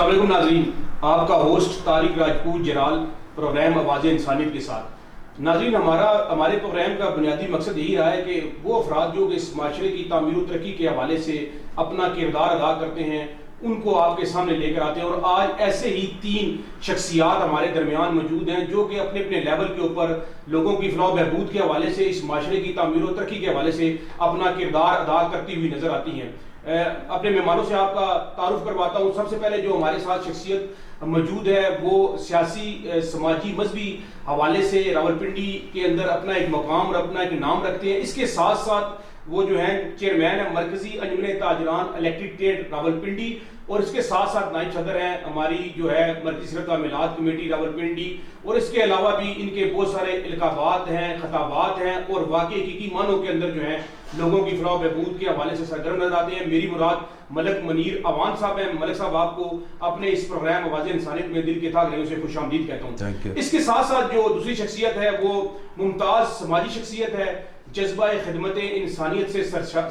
السلام علیکم ناظرین، آپ کا ہوسٹ طارق راجپوت جرال، پروگرام آواز انسانیت کے ساتھ۔ ناظرین، ہمارے پروگرام کا بنیادی مقصد یہی رہا ہے کہ وہ افراد جو کہ اس معاشرے کی تعمیر و ترقی کے حوالے سے اپنا کردار ادا کرتے ہیں ان کو آپ کے سامنے لے کر آتے ہیں، اور آج ایسے ہی 3 شخصیات ہمارے درمیان موجود ہیں جو کہ اپنے اپنے لیول کے اوپر لوگوں کی فلاح و بہبود کے حوالے سے، اس معاشرے کی تعمیر و ترقی کے حوالے سے اپنا کردار ادا کرتی ہوئی نظر آتی ہیں۔ اپنے مہمانوں سے آپ کا تعارف کرواتا ہوں۔ سب سے پہلے جو ہمارے ساتھ شخصیت موجود ہے وہ سیاسی، سماجی، مذہبی حوالے سے راولپنڈی کے اندر اپنا ایک مقام اور اپنا ایک نام رکھتے ہیں۔ اس کے ساتھ ساتھ وہ جو ہیں چیئرمین ہیں مرکزی انجمن تاجران الیکٹریک راولپنڈی، اور اس کے ساتھ ساتھ نائب صدر ہیں ہماری جو ہے مرکزی سیرت تعمیلات کمیٹی راولپنڈی، اور اس کے علاوہ بھی ان کے بہت سارے القابات ہیں، خطابات ہیں، اور واقعی حقیقی معنوں کے اندر جو ہیں لوگوں کی فلاح و بہبود کے حوالے سے سرگرم نظر آتے ہیں۔ میری مراد ملک منیر اوان صاحب ہیں۔ ملک صاحب، آپ کو اپنے اس پروگرام آواز انسانیت میں دل کے تھا گھروں سے خوش آمدید کہتا ہوں۔ اس کے ساتھ ساتھ جو دوسری شخصیت ہے وہ ممتاز سماجی شخصیت ہے، جذبہ خدمت انسانیت سے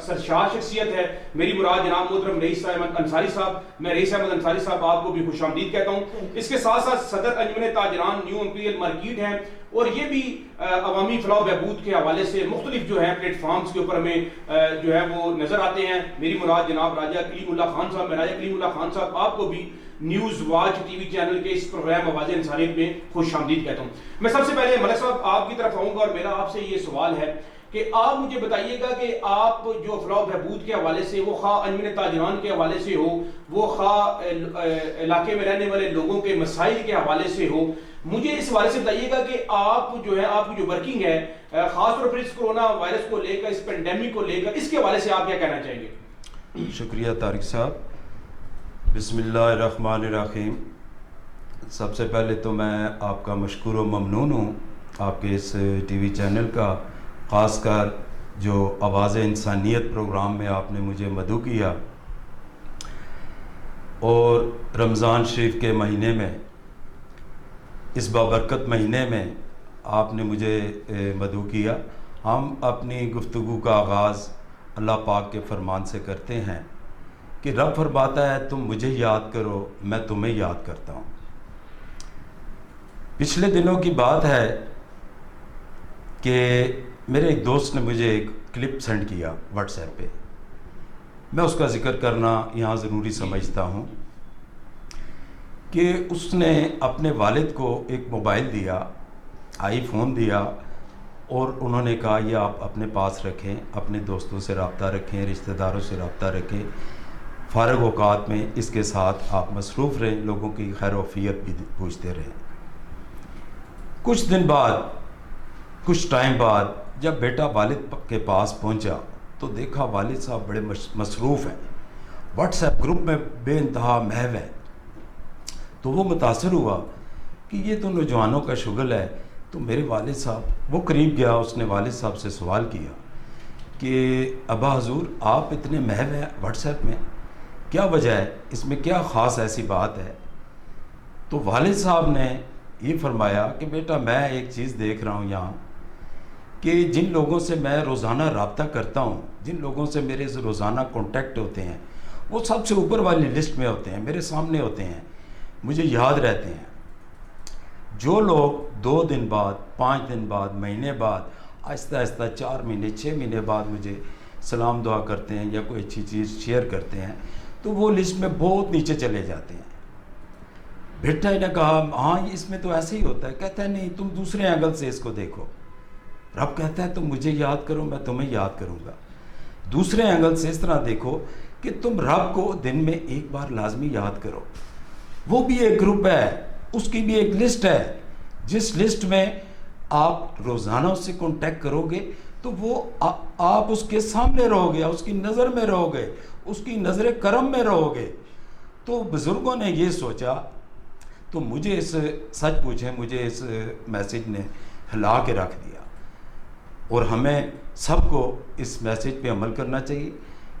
سرشار شخصیت ہے۔ میری مراد جناب محترم رئیس احمد انصاری صاحب۔ میں رئیس احمد انصاری صاحب آپ کو بھی خوش آمدید کہتا ہوں۔ اس کے ساتھ ساتھ صدر انجمن تاجران نیو امپیریل مارکیٹ ہیں، اور یہ بھی عوامی فلاح و بہبود کے حوالے سے مختلف جو ہے پلیٹ فارمز کے اوپر ہمیں جو ہے وہ نظر آتے ہیں۔ میری مراد جناب راجہ کلیم اللہ خان صاحب۔ میں راجہ کلیم اللہ خان صاحب آپ کو بھی news watch T V channel کے اس پروگرام آواز انسانیت میں خوش آمدید کہتا ہوں۔ میں سب سے پہلے ملک صاحب آپ کی طرف آؤں گا، اور میرا آپ سے یہ سوال ہے کہ آپ مجھے بتائیے گا کہ آپ جو فلاح و بہبود کے حوالے سے، وہ خواہ انجمن تاجران کے حوالے سے ہو، وہ خواہ علاقے میں رہنے والے لوگوں کے مسائل کے حوالے سے ہو، مجھے اس حوالے سے بتائیے گا کہ آپ جو ہے آپ کی جو ورکنگ ہے خاص طور پر اس کرونا وائرس کو لے کر، اس پینڈیمک کو لے کر، اس کے حوالے سے آپ کیا کہنا چاہیں گے؟ شکریہ طارق صاحب۔ بسم اللہ الرحمن الرحیم۔ سب سے پہلے تو میں آپ کا مشکور و ممنون ہوں، آپ کے اس ٹی وی چینل کا، خاص کر جو آواز انسانیت پروگرام میں آپ نے مجھے مدعو کیا، اور رمضان شریف کے مہینے میں، اس بابرکت مہینے میں آپ نے مجھے مدعو کیا۔ ہم اپنی گفتگو کا آغاز اللہ پاک کے فرمان سے کرتے ہیں کہ رب فرماتا ہے تم مجھے یاد کرو، میں تمہیں یاد کرتا ہوں۔ پچھلے دنوں کی بات ہے کہ میرے ایک دوست نے مجھے ایک کلپ سینڈ کیا واٹس ایپ پہ، میں اس کا ذکر کرنا یہاں ضروری سمجھتا ہوں کہ اس نے اپنے والد کو ایک موبائل دیا، آئی فون دیا، اور انہوں نے کہا یہ آپ اپنے پاس رکھیں، اپنے دوستوں سے رابطہ رکھیں، رشتہ داروں سے رابطہ رکھیں، فارغ اوقات میں اس کے ساتھ آپ مصروف رہیں، لوگوں کی خیر و عافیت بھی پوچھتے رہیں۔ کچھ دن بعد، کچھ ٹائم بعد جب بیٹا والد کے پاس پہنچا تو دیکھا والد صاحب بڑے مصروف ہیں، واٹس ایپ گروپ میں بے انتہا محو ہیں۔ تو وہ متاثر ہوا کہ یہ تو نوجوانوں کا شغل ہے۔ تو میرے والد صاحب، وہ قریب گیا، اس نے والد صاحب سے سوال کیا کہ ابا حضور آپ اتنے محو ہیں واٹس ایپ میں، کیا وجہ ہے، اس میں کیا خاص ایسی بات ہے؟ تو والد صاحب نے یہ فرمایا کہ بیٹا میں ایک چیز دیکھ رہا ہوں یہاں کہ جن لوگوں سے میں روزانہ رابطہ کرتا ہوں، جن لوگوں سے میرے روزانہ کانٹیکٹ ہوتے ہیں، وہ سب سے اوپر والی لسٹ میں ہوتے ہیں، میرے سامنے ہوتے ہیں، مجھے یاد رہتے ہیں۔ جو لوگ 2 دن بعد، 5 دن بعد، مہینے بعد، آہستہ آہستہ 4 مہینے، 6 مہینے بعد مجھے سلام دعا کرتے ہیں یا کوئی اچھی چیز شیئر کرتے ہیں، تو وہ لسٹ میں بہت نیچے چلے جاتے ہیں۔ بیٹا نے کہا ہاں اس میں تو ایسے ہی ہوتا ہے۔ کہتا ہے نہیں، تم دوسرے اینگل سے اس کو دیکھو۔ رب کہتا ہے تم مجھے یاد کرو، میں تمہیں یاد کروں گا۔ دوسرے اینگل سے اس طرح دیکھو کہ تم رب کو دن میں ایک بار لازمی یاد کرو۔ وہ بھی ایک گروپ ہے، اس کی بھی ایک لسٹ ہے، جس لسٹ میں آپ روزانہ اس سے کانٹیکٹ کرو گے تو وہ آپ اس کے سامنے رہو گے، اس کی نظر میں رہو گے، اس کی نظر کرم میں رہو گے۔ تو بزرگوں نے یہ سوچا، تو مجھے اس سچ پوچھیں، مجھے اس میسیج نے ہلا کے رکھ دیا، اور ہمیں سب کو اس میسیج پہ عمل کرنا چاہیے۔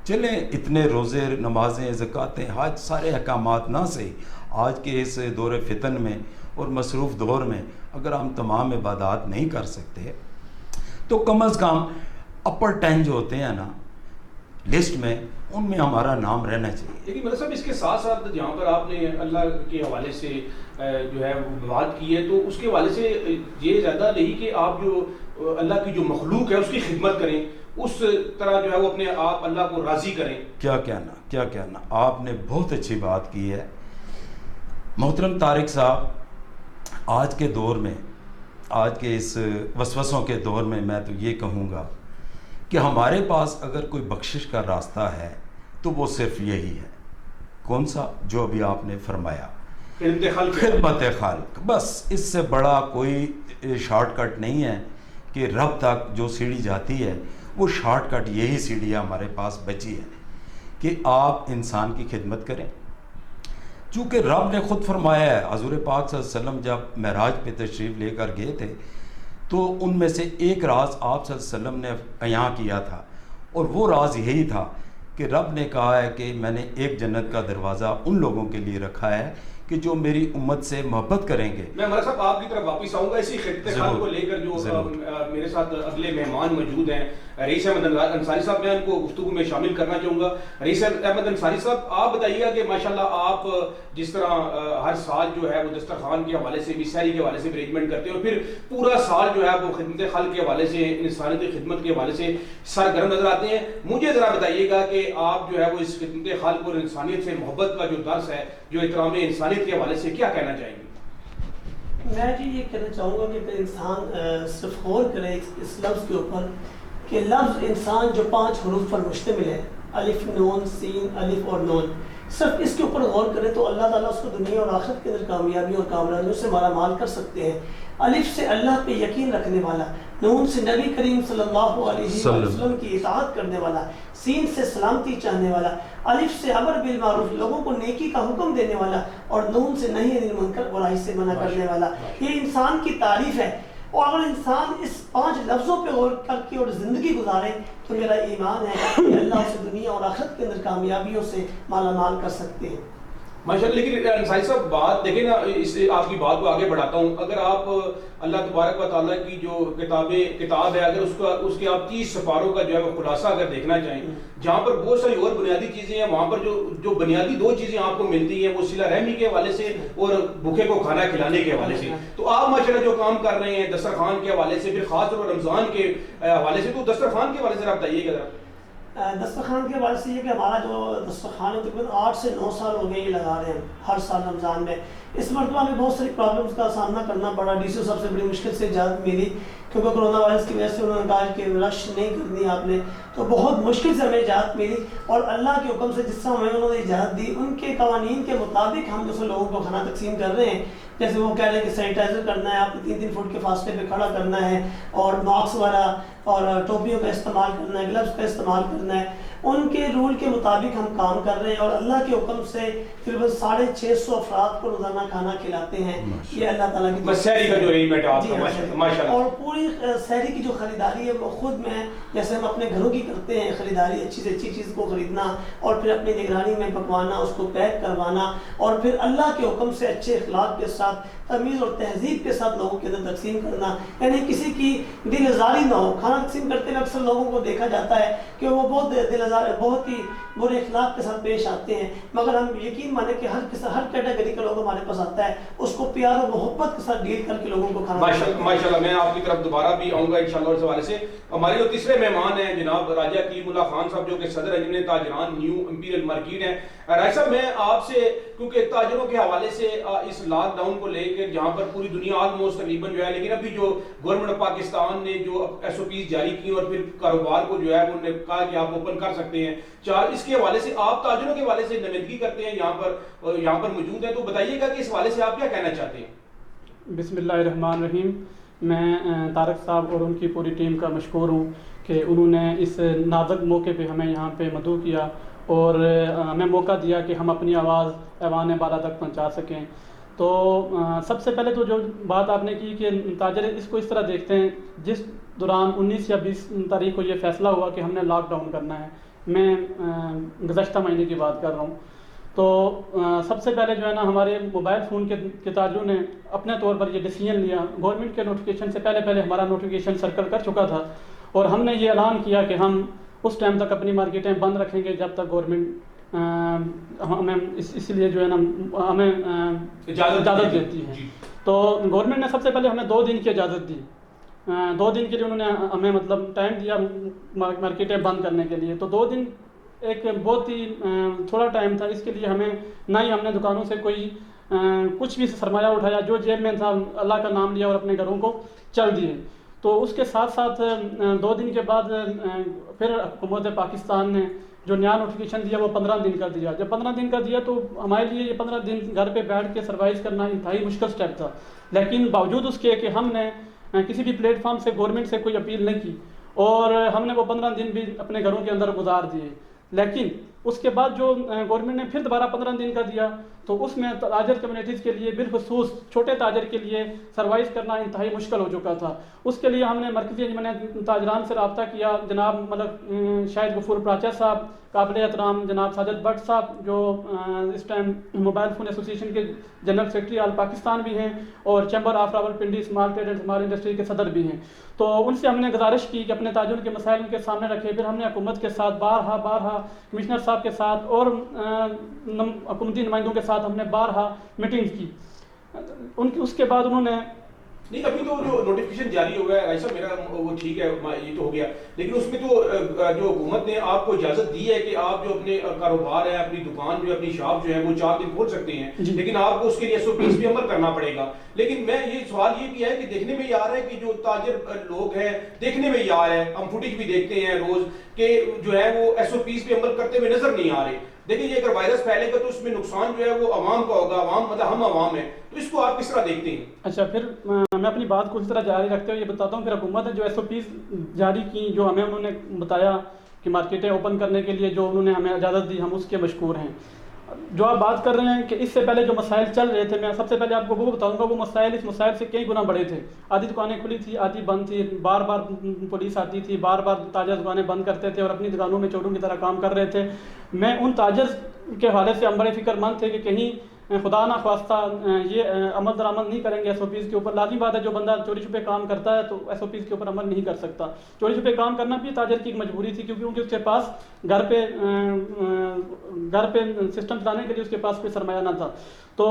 چلیں اتنے روزے، نمازیں، زکوٰۃیں، حج، سارے احکامات نہ سے آج کے اس دور فتن میں اور مصروف دور میں اگر ہم تمام عبادات نہیں کر سکتے تو کم از کم اپر 10 جو ہوتے ہیں نا، لسٹ میں ان میں ہمارا نام رہنا چاہیے. لیکن مطلب صاحب اس کے ساتھ ساتھ جہاں پر آپ نے اللہ کے حوالے سے جو ہے بات کی ہے تو اس کے حوالے سے یہ زیادہ نہیں کہ آپ جو اللہ کی جو مخلوق ہے اس کی خدمت کریں, اس طرح جو ہے وہ اپنے آپ اللہ کو راضی کریں. کیا کہنا آپ نے بہت اچھی بات کی ہے محترم طارق صاحب. آج کے دور میں, آج کے اس وسوسوں کے دور میں تو یہ کہوں گا کہ ہمارے پاس اگر کوئی بخشش کا راستہ ہے تو وہ صرف یہی ہے. کون سا؟ جو ابھی آپ نے فرمایا, خدمت خلق. بس اس سے بڑا کوئی شارٹ کٹ نہیں ہے کہ رب تک جو سیڑھی جاتی ہے وہ شارٹ کٹ یہی سیڑھی ہمارے پاس بچی ہے کہ آپ انسان کی خدمت کریں. چونکہ رب نے خود فرمایا ہے, حضور پاک صلی اللہ علیہ وسلم جب معراج پہ تشریف لے کر گئے تھے تو ان میں سے ایک راز آپ صلی اللہ علیہ وسلم نے بیاں کیا تھا, اور وہ راز یہی تھا کہ رب نے کہا ہے کہ میں نے ایک جنت کا دروازہ ان لوگوں کے لیے رکھا ہے کہ جو میری امت سے محبت کریں گے. میں مرزا صاحب آپ کی طرف واپس آؤں گا اسی خطے خان کو لے کر جو میرے ساتھ اگلے مہمان موجود ہیں رئیس احمد انصاری صاحب, میں ان کو گفتگو میں شامل کرنا چاہوں گا. رئیس احمد انصاری صاحب آپ بتائیے گا کہ ماشاءاللہ آپ جس طرح ہر سال جو ہے وہ دسترخوان کے حوالے سے بھی, سحری کے حوالے سے بھی ارینجمنٹ کرتے ہیں اور پھر پورا سال جو ہے وہ خدمت خلق کے حوالے سے, انسانیت کی خدمت کے حوالے سے سرگرم نظر آتے ہیں. مجھے ذرا بتائیے گا کہ آپ جو ہے وہ اس خدمت خلق اور انسانیت سے محبت کا جو درس ہے, جو احترام انسانیت کے حوالے سے کیا کہنا چاہیں گے؟ میں جی یہ کہنا چاہوں گا کہ انسان صرف غور کرے اس لفظ کے اوپر کہ لفظ انسان جو 5 حروف پر مشتمل ہے, الف نون سین الف اور نون, صرف اس کے اوپر غور کرے تو اللہ تعالیٰ اس کو دنیا اور آخرت کے اندر کامیابی اور کامرانیوں سے مالا مال کر سکتے ہیں. الف سے اللہ پہ یقین رکھنے والا, نون سے نبی کریم صلی اللہ علیہ وسلم کی اطاعت کرنے والا, سین سے سلامتی چاہنے والا, الف سے امر بالمعروف لوگوں کو نیکی کا حکم دینے والا, اور نون سے نہی عن المنکر برائی سے منع کرنے والا. یہ انسان کی تعریف ہے. اور اگر انسان اس 5 لفظوں پہ غور کر کے اور زندگی گزارے تو میرا ایمان ہے کہ اللہ اسے دنیا اور آخرت کے اندر کامیابیوں سے مالا مال کر سکتے ہیں. ماشاءاللہ. لیکن انصاری صاحب بات دیکھیں نا, اس سے آپ کی بات کو آگے بڑھاتا ہوں. اگر آپ اللہ تبارک و تعالیٰ کی جو کتاب ہے, اگر اس کے آپ 30 سپاروں کا جو ہے وہ خلاصہ اگر دیکھنا چاہیں, جہاں پر بہت ساری اور بنیادی چیزیں ہیں, وہاں پر جو بنیادی 2 چیزیں آپ کو ملتی ہیں وہ صلہ رحمی کے حوالے سے اور بھوکے کو کھانا کھلانے کے حوالے سے. تو آپ ماشاءاللہ جو کام کر رہے ہیں دسترخوان کے حوالے سے, پھر خاص طور پر رمضان کے حوالے سے, تو دسترخوان کے حوالے سے آپ بتائیے گا ذرا. دسترخوان کے حوالے سے یہ کہ ہمارا جو دسترخوان ہے تقریباً 8 سے 9 سال ہو گئے یہ لگا رہے ہیں ہر سال رمضان میں. اس مرتبہ میں بہت ساری پرابلمس کا سامنا کرنا پڑا. ڈی سی او صاحب سے بڑی مشکل سے اجازت ملی کیونکہ کرونا وائرس کی وجہ سے انہوں نے کہا کہ رش نہیں کرنی آپ نے, تو بہت مشکل سے ہمیں اجازت ملی. اور اللہ کے حکم سے جس طرح ہمیں انہوں نے اجازت دی ان کے قوانین کے مطابق ہم جیسے لوگوں کو کھانا تقسیم کر رہے ہیں. جیسے وہ کہہ رہے ہیں کہ سینیٹائزر کرنا ہے, آپ نے 3-3 فٹ کے فاصلے پہ کھڑا کرنا ہے, اور ماسک والا اور ٹوپیوں کا استعمال کرنا ہے, گلوز کا استعمال کرنا ہے. ان کے رول کے مطابق ہم کام کر رہے ہیں اور اللہ کے حکم سے تقریباً 650 افراد کو روزانہ کھانا کھلاتے ہیں. یہ اللہ تعالیٰ کی سحری کا جو ارینجمنٹ ہے آپ کا ماشاءاللہ. اور پوری سحری کی جو خریداری ہے وہ خود میں, جیسے ہم اپنے گھروں کی کرتے ہیں خریداری, اچھی سے اچھی چیز کو خریدنا اور پھر اپنی نگرانی میں پکوانا, اس کو پیک کروانا, اور پھر اللہ کے حکم سے اچھے اخلاق کے ساتھ, تمیز اور تہذیب کے ساتھ لوگوں کے اندر تقسیم کرنا. یعنی کسی کی دل آزاری نہ ہو. کھانا تقسیم کرتے ہوئے اکثر لوگوں کو دیکھا جاتا ہے کہ وہ بہت ہی برے اخلاق کے ساتھ پیش آتے ہیں, مگر ہم یقین مانیں کہ ہر کیٹیگری کا لوگ ہمارے پاس آتا ہے, اس کو پیار اور محبت کے ساتھ ڈیل کر کے لوگوں کو کھانا. ماشاءاللہ. میں آپ کی طرف دوبارہ بھی آؤں گا انشاءاللہ اس حوالے سے. ہمارے جو تیسرے مہمان ہیں جناب راجہ کلیم اللہ خان صاحب, جو کہ صدر انجمن تاجران نیو امپیریل مارکیٹ ہیں. راجہ صاحب میں آپ سے, کیونکہ تاجروں کے حوالے سے اس لاک ڈاؤن کو لے کے جہاں پر پوری دنیا آلموسٹ تقریباً جو ہے, لیکن ابھی جو گورنمنٹ پاکستان نے جو SOPs جاری کی اور پھر کاروبار کو جو ہے انہوں نے کہا کہ آپ اوپن کر سکتے ہیں, اس کے حوالے سے آپ تاجروں کے حوالے سے نمائندگی کرتے ہیں, یہاں پر موجود ہیں, تو بتائیے گا کہ اس حوالے سے آپ کیا کہنا چاہتے ہیں؟ بسم اللہ الرحمن الرحیم. میں طارق صاحب اور ان کی پوری ٹیم کا مشکور ہوں کہ انہوں نے اس نازک موقع پہ ہمیں یہاں پہ مدعو کیا اور ہمیں موقع دیا کہ ہم اپنی آواز ایوان بالا تک پہنچا سکیں. تو سب سے پہلے تو جو بات آپ نے کی کہ تاجر اس کو اس طرح دیکھتے ہیں, جس دوران 19 یا 20 تاریخ کو یہ فیصلہ ہوا کہ ہم نے لاک ڈاؤن کرنا ہے, میں گزشتہ مہینے کی بات کر رہا ہوں, تو سب سے پہلے جو ہے نا ہمارے موبائل فون کے تاجروں نے اپنے طور پر یہ ڈیسیجن لیا. گورنمنٹ کے نوٹیفیکیشن سے پہلے ہمارا نوٹیفیکیشن سرکل کر چکا تھا اور ہم نے یہ اعلان کیا کہ ہم اس ٹائم تک اپنی مارکیٹیں بند رکھیں گے جب تک گورنمنٹ ہمیں اس لیے جو ہے نا ہمیں اجازت دیتی ہے. تو گورنمنٹ نے سب سے پہلے ہمیں 2 دن کی اجازت دی. 2 دن کے لیے انہوں نے ہمیں مطلب ٹائم دیا مارکیٹیں بند کرنے کے لیے. تو 2 دن ایک بہت ہی تھوڑا ٹائم تھا. اس کے لیے ہمیں نہ ہی ہم نے دکانوں سے کوئی کچھ بھی سرمایہ اٹھایا, جو جیب میں تھا اللہ کا نام لیا اور اپنے گھروں کو چل دیے. تو اس کے ساتھ ساتھ 2 دن کے بعد پھر حکومت پاکستان نے جو نیا نوٹیفیکیشن دیا وہ 15 دن کا دیا. جب 15 دن کا دیا تو ہمارے لیے یہ 15 دن گھر پہ بیٹھ کے سروائیو کرنا انتہائی مشکل سٹیپ تھا. لیکن باوجود اس کے کہ ہم نے کسی بھی پلیٹ فارم سے گورنمنٹ سے کوئی اپیل نہیں کی اور ہم نے وہ 15 دن بھی اپنے گھروں کے اندر گزار دیے. لیکن اس کے بعد جو گورنمنٹ نے پھر دوبارہ 15 دن کا دیا تو اس میں تاجر کمیونٹیز کے لیے بالخصوص چھوٹے تاجر کے لیے سروائیو کرنا انتہائی مشکل ہو چکا تھا. اس کے لیے ہم نے مرکزی انجمن تاجران سے رابطہ کیا. جناب ملک شاہد غفور پراچا صاحب, قابل احترام جناب ساجد بٹ صاحب جو اس ٹائم موبائل فون ایسوسی ایشن کے جنرل سیکرٹری آل پاکستان بھی ہیں اور chamber of Rawalpindi small trade and small industry کے صدر بھی ہیں. تو ان سے ہم نے گزارش کی کہ اپنے تاجروں کے مسائل ان کے سامنے رکھے. پھر ہم نے حکومت کے ساتھ بارہا کمشنر صاحب کے ساتھ اور حکومتی نمائندوں کے ساتھ ہم نے بارہا میٹنگ کی. اس کے بعد انہوں نے نہیں, ابھی تو جو نوٹیفیکیشن جاری ہو گیا ایسا میرا وہ ٹھیک ہے, یہ تو ہو گیا, لیکن اس میں تو جو حکومت نے آپ کو اجازت دی ہے کہ آپ جو اپنے کاروبار ہے, اپنی دکان جو ہے, اپنی شاپ جو ہے وہ 4 دن کھول سکتے ہیں, لیکن آپ کو اس کے لیے SOPs بھی عمل کرنا پڑے گا. لیکن میں یہ سوال یہ بھی ہے کہ دیکھنے میں یہ آ رہا ہے کہ جو تاجر لوگ ہیں دیکھنے میں یہ آ رہا ہے, ہم فوٹیج بھی دیکھتے ہیں روز کہ جو ہے وہ SOPs پہ عمل کرتے ہوئے نظر نہیں آ رہے. دیکھیں یہ اگر وائرس پھیلے گا تو اس میں نقصان جو ہے وہ عوام کا ہوگا, عوام مطلب ہم عوام ہیں, تو اس کو آپ کس طرح دیکھتے ہیں؟ اچھا, پھر میں اپنی بات کو اس طرح جاری رکھتے ہوئے یہ بتاتا ہوں. پھر حکومت نے جو SOPs جاری کی, جو ہمیں انہوں نے بتایا کہ مارکیٹیں اوپن کرنے کے لیے جو انہوں نے ہمیں اجازت دی, ہم اس کے مشکور ہیں. جو آپ بات کر رہے ہیں کہ اس سے پہلے جو مسائل چل رہے تھے, میں سب سے پہلے آپ کو وہ بتاؤں گا وہ مسائل اس مسائل سے کئی گنا بڑے تھے. آدھی دکانیں کھلی تھی, آدھی بند تھی, بار بار پولیس آتی تھی, بار بار تاجر دکانیں بند کرتے تھے اور اپنی دکانوں میں چوروں کی طرح کام کر رہے تھے. میں ان تاجر کے حوالے سے ہم بڑے فکر مند تھے کہ کہیں خدا نہ خواستہ یہ عمل درآمد نہیں کریں گے SOPs کے اوپر. لازمی بات ہے جو بندہ چوری چھپے کام کرتا ہے تو SOPs کے اوپر عمل نہیں کر سکتا. چوری چھپے کام کرنا بھی تاجر کی ایک مجبوری تھی کیونکہ اس کے پاس گھر پہ سسٹم چلانے کے لیے اس کے پاس کوئی سرمایہ نہ تھا. تو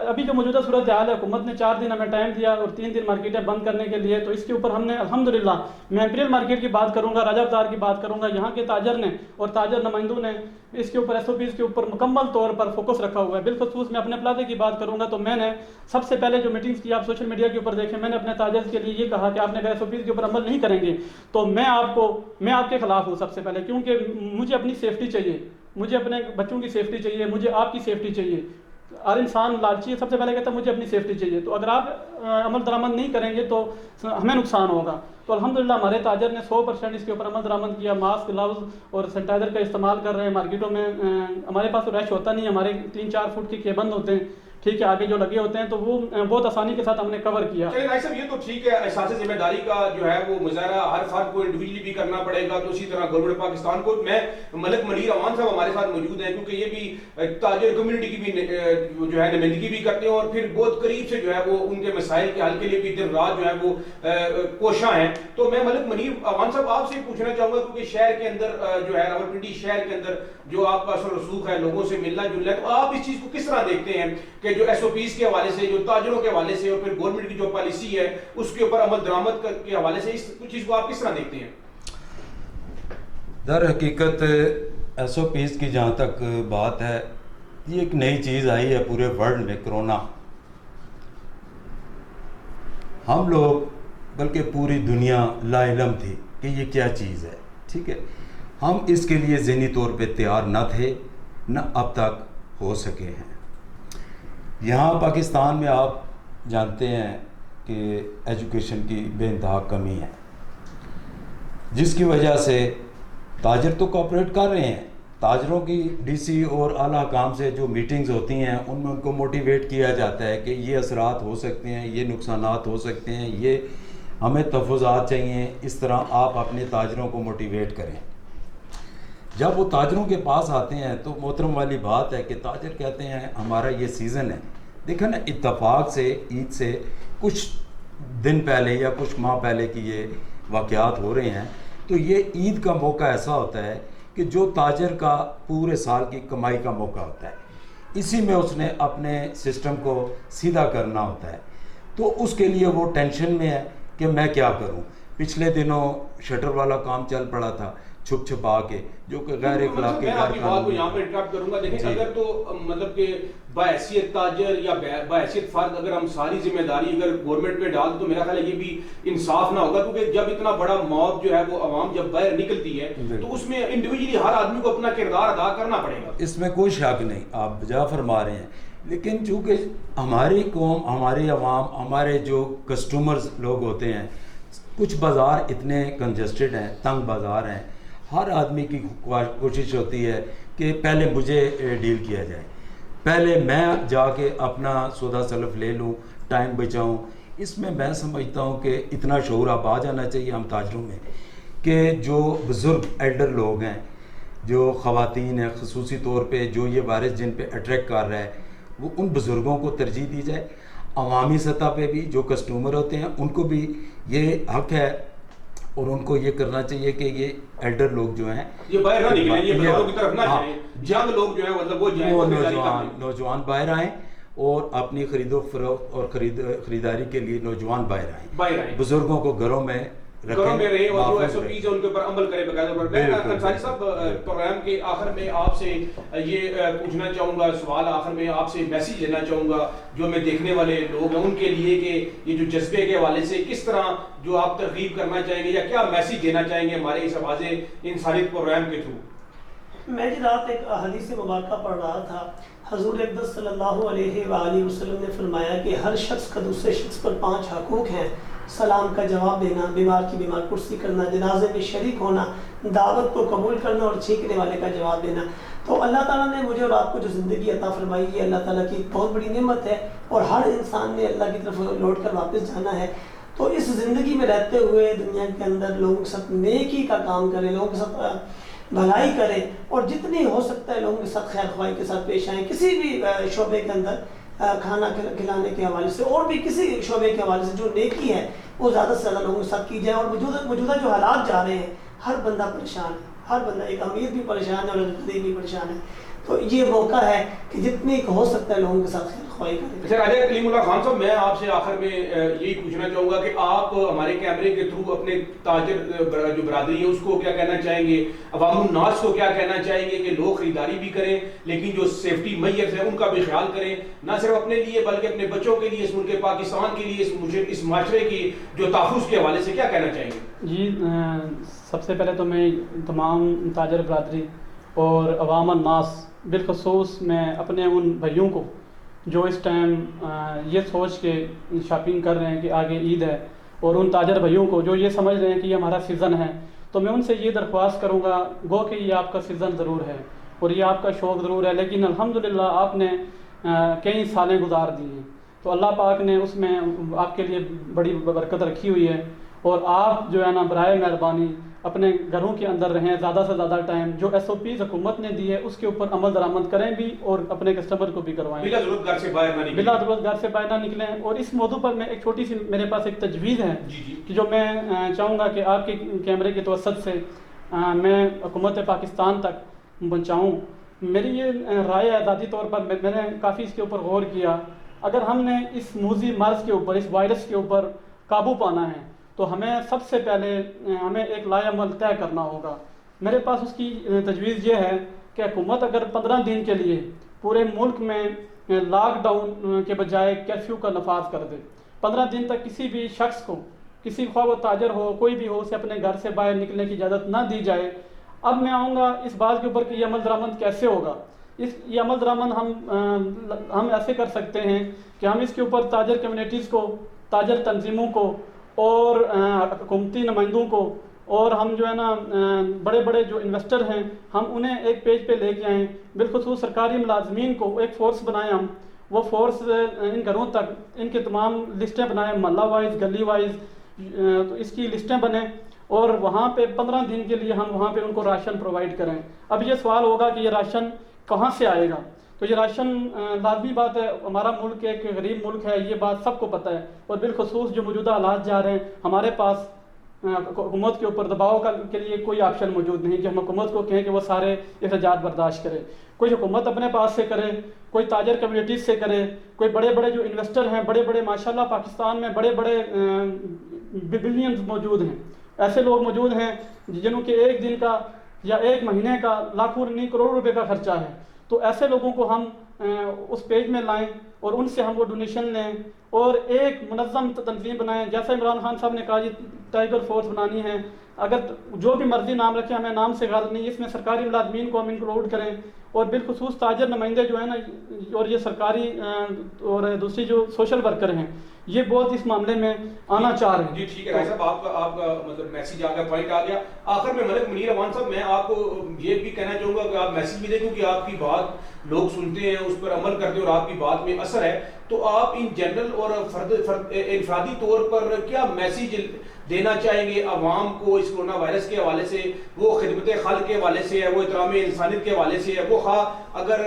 ابھی جو موجودہ صورت حال ہے, حکومت نے 4 دن ہمیں ٹائم دیا اور 3 دن مارکیٹیں بند کرنے کے لیے. تو اس کے اوپر ہم نے الحمدللہ, میں امپیریل مارکیٹ کی بات کروں گا, راجہ بازار کی بات کروں گا, یہاں کے تاجر نے اور تاجر نمائندوں نے اس کے اوپر SOPs کے اوپر مکمل طور پر فوکس رکھا ہوا ہے. بالخصوص میں اپنے پلازے کی بات کروں گا تو میں نے سب سے پہلے جو میٹنگز کی, آپ سوشل میڈیا کے اوپر دیکھیں, میں نے اپنے تاجر کے لیے یہ کہا کہ آپ نے اگر SOPs کے اوپر عمل نہیں کریں گے تو میں آپ کے خلاف ہوں سب سے پہلے, کیونکہ مجھے اپنی سیفٹی چاہیے, مجھے اپنے بچوں کی سیفٹی چاہیے, مجھے آپ کی سیفٹی چاہیے. ہر انسان لالچی ہے, سب سے پہلے کہتا ہے مجھے اپنی سیفٹی چاہیے. تو اگر آپ عمل درآمد نہیں کریں گے تو ہمیں نقصان ہوگا. تو الحمدللہ ہمارے تاجر نے 100% اس کے اوپر عمل درآمد کیا. ماسک, گلاؤز اور سینیٹائزر کا استعمال کر رہے ہیں. مارکیٹوں میں ہمارے پاس تو رش ہوتا نہیں, ہمارے 3-4 فٹ کے کیبند ہوتے ہیں, ٹھیک ہے, آگے جو لگے ہوتے ہیں, تو وہ بہت آسانی کے ساتھ ہم نے کور کیا. چلیے بھائی صاحب, یہ تو ٹھیک ہے, احساس ذمہ داری کا جو ہے وہ مظاہرہ ہر فرد کو انڈیویجلی بھی کرنا پڑے گا, تو اسی طرح گورنمنٹ پاکستان کو. میں ملک منیر امان صاحب ہمارے ساتھ موجود ہیں کیونکہ یہ بھی تاجر کمیونٹی کی بھی جو ہے نمائندگی بھی کرتے ہیں اور پھر بہت قریب سے جو ہے وہ ان کے مسائل کے حل کے لیے بھی دن رات جو ہے وہ کوشاں ہیں. تو میں ملک منیر امان صاحب آپ سے پوچھنا چاہوں گا کیونکہ شہر کے اندر جو ہے راولپنڈی شہر کے اندر جو آپ کا اثر رسوخ ہے, لوگوں سے ملنا جلنا ہے, تو آپ اس چیز کو کس طرح دیکھتے ہیں کہ جو SOPs کے حوالے سے, جو تاجروں کے حوالے سے اور پھر گورنمنٹ کی جو پالیسی ہے اس کے اوپر عمل درآمد کے حوالے سے اس چیز کو آپ کس طرح دیکھتے ہیں؟ در حقیقت SOPs کی جہاں تک بات ہے, یہ ایک نئی چیز آئی ہے پورے ورلڈ میں, کرونا. ہم لوگ بلکہ پوری دنیا لا علم تھی کہ یہ کیا چیز ہے, ٹھیک ہے. ہم اس کے لیے ذہنی طور پہ تیار نہ تھے, نہ اب تک ہو سکے ہیں. یہاں پاکستان میں آپ جانتے ہیں کہ ایجوکیشن کی بے انتہا کمی ہے, جس کی وجہ سے تاجر تو کوآپریٹ کر رہے ہیں. تاجروں کی DC اور اعلیٰ حکام سے جو میٹنگز ہوتی ہیں ان میں ان کو موٹیویٹ کیا جاتا ہے کہ یہ اثرات ہو سکتے ہیں, یہ نقصانات ہو سکتے ہیں, یہ ہمیں تحفظات چاہیے, اس طرح آپ اپنے تاجروں کو موٹیویٹ کریں. جب وہ تاجروں کے پاس آتے ہیں تو محترم والی بات ہے کہ تاجر کہتے ہیں ہمارا یہ سیزن ہے. دیکھیں نا, اتفاق سے عید سے کچھ دن پہلے یا کچھ ماہ پہلے کی یہ واقعات ہو رہے ہیں تو یہ عید کا موقع ایسا ہوتا ہے کہ جو تاجر کا پورے سال کی کمائی کا موقع ہوتا ہے، اسی میں اس نے اپنے سسٹم کو سیدھا کرنا ہوتا ہے، تو اس کے لیے وہ ٹینشن میں ہے کہ میں کیا کروں. پچھلے دنوں شٹر والا کام چل پڑا تھا چھپ چھپا کے، جو کہ غیر اخلاقی. میں آپ کی بات کو یہاں پہ انٹرپٹ کروں گا. دیکھیں اگر تو مطلب کہ بحیثیت تاجر یا بحیثیت فرد اگر ہم ساری ذمہ داری اگر گورنمنٹ پہ ڈال تو میرا خیال ہے یہ بھی انصاف نہ ہوگا، کیونکہ جب اتنا بڑا موب جو ہے وہ عوام جب باہر نکلتی ہے تو اس میں انڈیویجلی ہر آدمی کو اپنا کردار ادا کرنا پڑے گا. اس میں کوئی شک نہیں، آپ بجا فرما رہے ہیں، لیکن چونکہ ہماری قوم، ہماری عوام، ہمارے جو کسٹمرز لوگ ہوتے ہیں، کچھ بازار اتنے کنجسٹڈ ہیں، تنگ بازار ہیں، ہر آدمی کی کوشش ہوتی ہے کہ پہلے مجھے ڈیل کیا جائے، پہلے میں جا کے اپنا سودا سلف لے لوں، ٹائم بچاؤں. اس میں سمجھتا ہوں کہ اتنا شعور اب آ جانا چاہیے ہم تاجروں میں کہ جو بزرگ ایلڈر لوگ ہیں، جو خواتین ہیں، خصوصی طور پہ جو یہ وائرس جن پہ اٹریکٹ کر رہا ہے، وہ ان بزرگوں کو ترجیح دی جائے. عوامی سطح پہ بھی جو کسٹمر ہوتے ہیں ان کو بھی یہ حق ہے اور ان کو یہ کرنا چاہیے کہ یہ ایلڈر لوگ جو ہیں یہ باہر نہ نکلیں، یہ بزرگوں کی طرف نہ جائیں، جنگ لوگ جو ہیں مطلب وہ جائیں، نوجوان باہر آئیں اور اپنی خرید و فروخت اور خریداری کے لیے نوجوان باہر آئیں، بزرگوں کو گھروں میں رہیں اور جو ایس او پیز ہے ان کے اوپر عمل کریں باقاعدہ پر. میں انصاری صاحب پروگرام کے آخر میں آپ سے یہ پوچھنا چاہوں گا، سوال آخر میں آپ سے میسیج لینا چاہوں گا جو ہمیں دیکھنے والے لوگ ہیں ان کے لیے کہ یہ جو جذبے کے حوالے سے کس طرح جو آپ ترغیب کرنا چاہیں گے یا کیا میسیج دینا چاہیں گے ہمارے اس آواز انسانیت پروگرام کے تھرو. میں جی رات ایک حدیث مبارکہ پڑھ رہا تھا. حضور اقدس صلی اللہ علیہ وآلہ وسلم نے فرمایا کہ ہر شخص کا دوسرے شخص پر 5 حقوق ہیں: سلام کا جواب دینا، بیمار کی بیمار پرسی کرنا، جنازے میں شریک ہونا، دعوت کو قبول کرنا اور چھینکنے والے کا جواب دینا. تو اللہ تعالیٰ نے مجھے اور آپ کو جو زندگی عطا فرمائی ہے، اللہ تعالیٰ کی بہت بڑی نعمت ہے اور ہر انسان نے اللہ کی طرف لوٹ کر واپس جانا ہے. تو اس زندگی میں رہتے ہوئے دنیا کے اندر لوگوں کے ساتھ نیکی کا کام کرے، لوگوں کے ساتھ بھلائی کرے اور جتنی ہو سکتا ہے لوگوں کے ساتھ خیر خواہی کے ساتھ پیش آئیں. کسی بھی شعبے کے اندر کھانا کھلانے کے حوالے سے اور بھی کسی شعبے کے حوالے سے جو نیکی ہے وہ زیادہ سے زیادہ لوگوں کے ساتھ کی جائے. اور موجودہ جو حالات جا رہے ہیں، ہر بندہ پریشان ہے، ہر بندہ، ایک امیر بھی پریشان ہے اور غریب بھی پریشان ہے. تو یہ موقع ہے کہ جتنی ہو سکتا ہے لوگوں کے ساتھ خیر خواہی کریں. اچھا راجہ کلیم اللہ خان صاحب، میں آپ سے آخر میں یہی پوچھنا چاہوں گا کہ آپ ہمارے کیمرے کے تھرو اپنے تاجر جو برادری ہے اس کو کیا کہنا چاہیں گے، عوام الناس کو کیا کہنا چاہیں گے کہ لوگ خریداری بھی کریں لیکن جو سیفٹی میئرز ہیں ان کا بھی خیال کریں، نہ صرف اپنے لیے بلکہ اپنے بچوں کے لیے، اس ملک پاکستان کے لیے، اس معاشرے کی جو تحفظ کے حوالے سے کیا کہنا چاہیں گے؟ جی سب سے پہلے تو میں تمام تاجر برادری اور عوام الناس، بالخصوص میں اپنے ان بھائیوں کو جو اس ٹائم یہ سوچ کے شاپنگ کر رہے ہیں کہ آگے عید ہے، اور ان تاجر بھائیوں کو جو یہ سمجھ رہے ہیں کہ یہ ہمارا سیزن ہے، تو میں ان سے یہ درخواست کروں گا، گو کہ یہ آپ کا سیزن ضرور ہے اور یہ آپ کا شوق ضرور ہے، لیکن الحمدللہ آپ نے کئی سالیں گزار دی ہیں، تو اللہ پاک نے اس میں آپ کے لیے بڑی برکت رکھی ہوئی ہے. اور آپ جو ہے نا برائے مہربانی اپنے گھروں کے اندر رہیں، زیادہ سے زیادہ ٹائم جو ایس او پیز حکومت نے دی ہے اس کے اوپر عمل درآمد کریں بھی اور اپنے کسٹمر کو بھی کروائیں، بلا ضرورت گھر سے باہر نہ نکلیں، بلا ضرورت گھر سے باہر نہ نکلیں. اور اس موضوع پر میں ایک چھوٹی سی میرے پاس ایک تجویز ہے کہ جو میں چاہوں گا کہ آپ کے کیمرے کے توسط سے میں حکومت پاکستان تک پہنچاؤں. میری یہ رائے ہے، ذاتی طور پر میں نے کافی اس کے اوپر غور کیا. اگر ہم نے اس موذی مرض کے اوپر، اس وائرس کے اوپر قابو پانا ہے تو ہمیں سب سے پہلے ہمیں ایک لائحہ عمل طے کرنا ہوگا. میرے پاس اس کی تجویز یہ ہے کہ حکومت اگر 15 دن کے لیے پورے ملک میں لاک ڈاؤن کے بجائے کرفیو کا نفاذ کر دے، 15 دن تک کسی بھی شخص کو، کسی خواہ وہ تاجر ہو کوئی بھی ہو، اسے اپنے گھر سے باہر نکلنے کی اجازت نہ دی جائے. اب میں آؤں گا اس بات کے اوپر کہ یہ عمل درآمد کیسے ہوگا. یہ عمل درآمد ہم ایسے کر سکتے ہیں کہ ہم اس کے اوپر تاجر کمیونٹیز کو، تاجر تنظیموں کو اور حکومتی نمائندوں کو، اور ہم جو ہے نا بڑے بڑے جو انویسٹر ہیں ہم انہیں ایک پیج پہ لے کے آئیں، بالخصوص سرکاری ملازمین کو ایک فورس بنائیں. ہم وہ فورس ان گھروں تک ان کے تمام لسٹیں بنائیں، محلہ وائز، گلی وائز، تو اس کی لسٹیں بنیں اور وہاں پہ 15 دن کے لیے ہم وہاں پہ ان کو راشن پرووائڈ کریں. اب یہ سوال ہوگا کہ یہ راشن کہاں سے آئے گا؟ تو یہ راشن لازمی بات ہے، ہمارا ملک ایک غریب ملک ہے، یہ بات سب کو پتہ ہے، اور بالخصوص جو موجودہ حالات جا رہے ہیں ہمارے پاس حکومت کے اوپر دباؤ کے لیے کوئی آپشن موجود نہیں کہ ہم حکومت کو کہیں کہ وہ سارے اخراجات برداشت کرے. کوئی حکومت اپنے پاس سے کرے, کوئی تاجر کمیونٹیز سے کرے, کوئی بڑے بڑے جو انویسٹر ہیں, بڑے بڑے ماشاءاللہ پاکستان میں بڑے بڑے بلینز موجود ہیں, ایسے لوگ موجود ہیں جنہوں کے ایک دن کا یا ایک مہینے کا لاکھوں نہیں کروڑ روپے کا خرچہ ہے. تو ایسے لوگوں کو ہم اس پیج میں لائیں اور ان سے ہم وہ ڈونیشن لیں اور ایک منظم تنظیم بنائیں. جیسا عمران خان صاحب نے کہا یہ ٹائیگر فورس بنانی ہے, اگر جو بھی مرضی نام رکھیں ہمیں نام سے غرض نہیں, اس میں سرکاری ملازمین کو ہم انکلوڈ کریں اور بالخصوص تاجر نمائندے جو ہیں نا اور یہ سرکاری اور دوسری جو سوشل ورکر ہیں یہ بہت اس معاملے میں آنا چاہ رہے ہیں. جی ٹھیک ہے بھائی صاحب, آپ کا مطلب میسیج آ گیا, پوائنٹ آ گیا. آخر میں ملک منیر امان صاحب میں آپ کو یہ بھی کہنا چاہوں گا کہ آپ میسیج بھی دیں کیونکہ آپ کی بات لوگ سنتے ہیں, اس پر عمل کرتے ہیں اور آپ کی بات میں اثر ہے. تو آپ ان جنرل اور انفرادی طور پر کیا میسیج دینا چاہیں گے عوام کو اس کرونا وائرس کے حوالے سے؟ وہ خدمت خلق کے حوالے سے ہے, وہ احترام انسانیت کے حوالے سے ہے, وہ خواہ اگر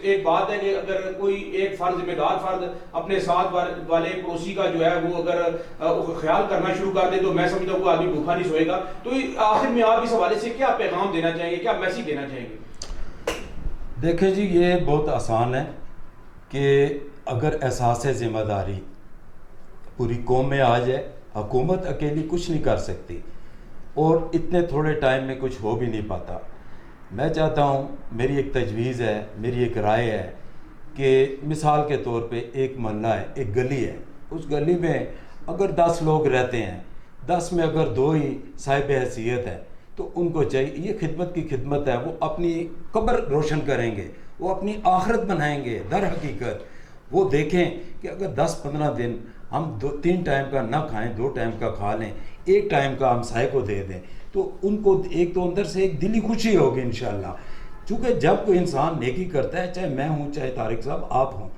ایک بات ہے کہ اگر کوئی ایک فرد ذمہ دار فرد اپنے ساتھ والے پڑوسی کا جو ہے وہ اگر خیال کرنا شروع کر دے تو میں سمجھتا ہوں وہ آدمی بھوکا نہیں سوئے گا. تو آخر میں آپ اس حوالے سے کیا پیغام دینا چاہیں گے, کیا میسیج دینا چاہیں گے؟ دیکھیں جی یہ بہت آسان ہے کہ اگر احساس ذمہ داری پوری قوم میں آ جائے, حکومت اکیلی کچھ نہیں کر سکتی اور اتنے تھوڑے ٹائم میں کچھ ہو بھی نہیں پاتا. میں چاہتا ہوں, میری ایک تجویز ہے, میری ایک رائے ہے کہ مثال کے طور پہ ایک محلہ ہے, ایک گلی ہے, اس گلی میں اگر 10 لوگ رہتے ہیں, 10 میں اگر 2 ہی صاحب حیثیت ہے تو ان کو چاہیے, یہ خدمت کی خدمت ہے, وہ اپنی قبر روشن کریں گے, وہ اپنی آخرت بنائیں گے. در حقیقت وہ دیکھیں کہ اگر 10-15 دن ہم 3 ٹائم کا نہ کھائیں, 2 ٹائم کا کھا لیں, 1 ٹائم کا ہم سائے کو دے دیں تو ان کو ایک تو اندر سے ایک دلی خوشی ہوگی انشاءاللہ. چونکہ جب کوئی انسان نیکی کرتا ہے, چاہے میں ہوں چاہے طارق صاحب آپ ہوں,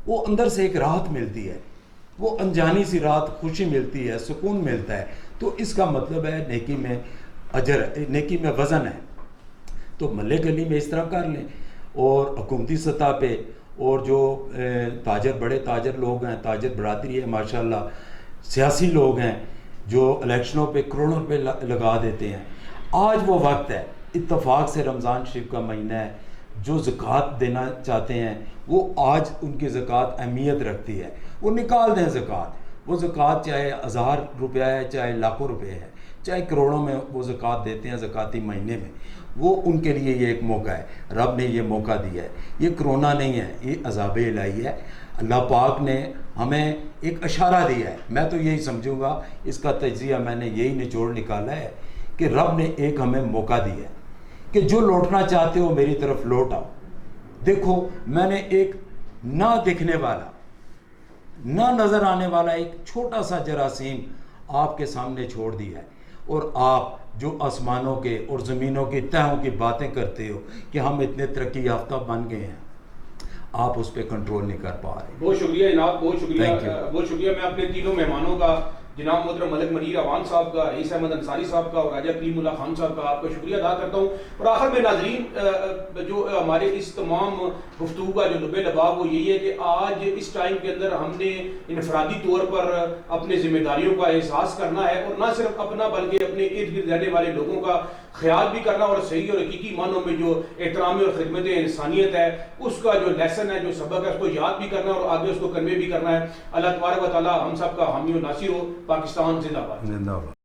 وہ اندر سے ایک راحت ملتی ہے, وہ انجانی سی راحت, خوشی ملتی ہے, سکون ملتا ہے. تو اس کا مطلب ہے نیکی میں اجر, نیکی میں وزن ہے. تو محلے گلی میں اس طرح کر لیں اور حکومتی سطح پہ اور جو تاجر بڑے تاجر لوگ ہیں, تاجر برادری ہے ماشاءاللہ, سیاسی لوگ ہیں جو الیکشنوں پہ کروڑوں روپے لگا دیتے ہیں, آج وہ وقت ہے. اتفاق سے رمضان شریف کا مہینہ ہے, جو زکوٰۃ دینا چاہتے ہیں وہ آج ان کی زکوٰۃ اہمیت رکھتی ہے, وہ نکال دیں زکوٰۃ. وہ زکوٰۃ چاہے 1000 روپیہ ہے, چاہے لاکھوں روپے ہے, چاہے کروڑوں میں وہ زکوٰۃ دیتے ہیں زکوٰۃی مہینے میں, وہ ان کے لیے یہ ایک موقع ہے. رب نے یہ موقع دیا ہے, یہ کرونا نہیں ہے, یہ عذاب الہی ہے. اللہ پاک نے ہمیں ایک اشارہ دیا ہے. میں تو یہی سمجھوں گا, اس کا تجزیہ میں نے یہی نچوڑ نکالا ہے کہ رب نے ایک ہمیں موقع دیا ہے کہ جو لوٹنا چاہتے ہو میری طرف لوٹ آؤ. دیکھو میں نے ایک نہ دکھنے والا, نہ نظر آنے والا ایک چھوٹا سا جراثیم آپ کے سامنے چھوڑ دیا ہے, اور آپ جو آسمانوں کے اور زمینوں کی تہوں کی باتیں کرتے ہو کہ ہم اتنے ترقی یافتہ بن گئے ہیں, آپ اس پہ کنٹرول نہیں کر پا رہے. بہت شکریہ جناب, بہت شکریہ, بہت شکریہ. میں اپنے تینوں مہمانوں کا, جناب محترم ملک منیر امان صاحب کا, رئیس احمد انصاری صاحب کا اور راجہ کریم اللہ خان صاحب کا آپ کا شکریہ ادا کرتا ہوں. اور آخر میں ناظرین جو ہمارے اس تمام گفتگو کا جو لب لباب وہ یہی ہے کہ آج اس ٹائم کے اندر ہم نے انفرادی طور پر اپنے ذمہ داریوں کا احساس کرنا ہے, اور نہ صرف اپنا بلکہ اپنے ارد گرد رہنے والے لوگوں کا خیال بھی کرنا, اور صحیح اور حقیقی معنوں میں جو احترام اور خدمت انسانیت ہے اس کا جو لیسن ہے, جو سبق ہے, اس کو یاد بھی کرنا اور آگے اس کو کنوے بھی کرنا ہے. اللہ تبارک و تعالی ہم سب کا حامی و ناصر ہو. پاکستان زندہ باد.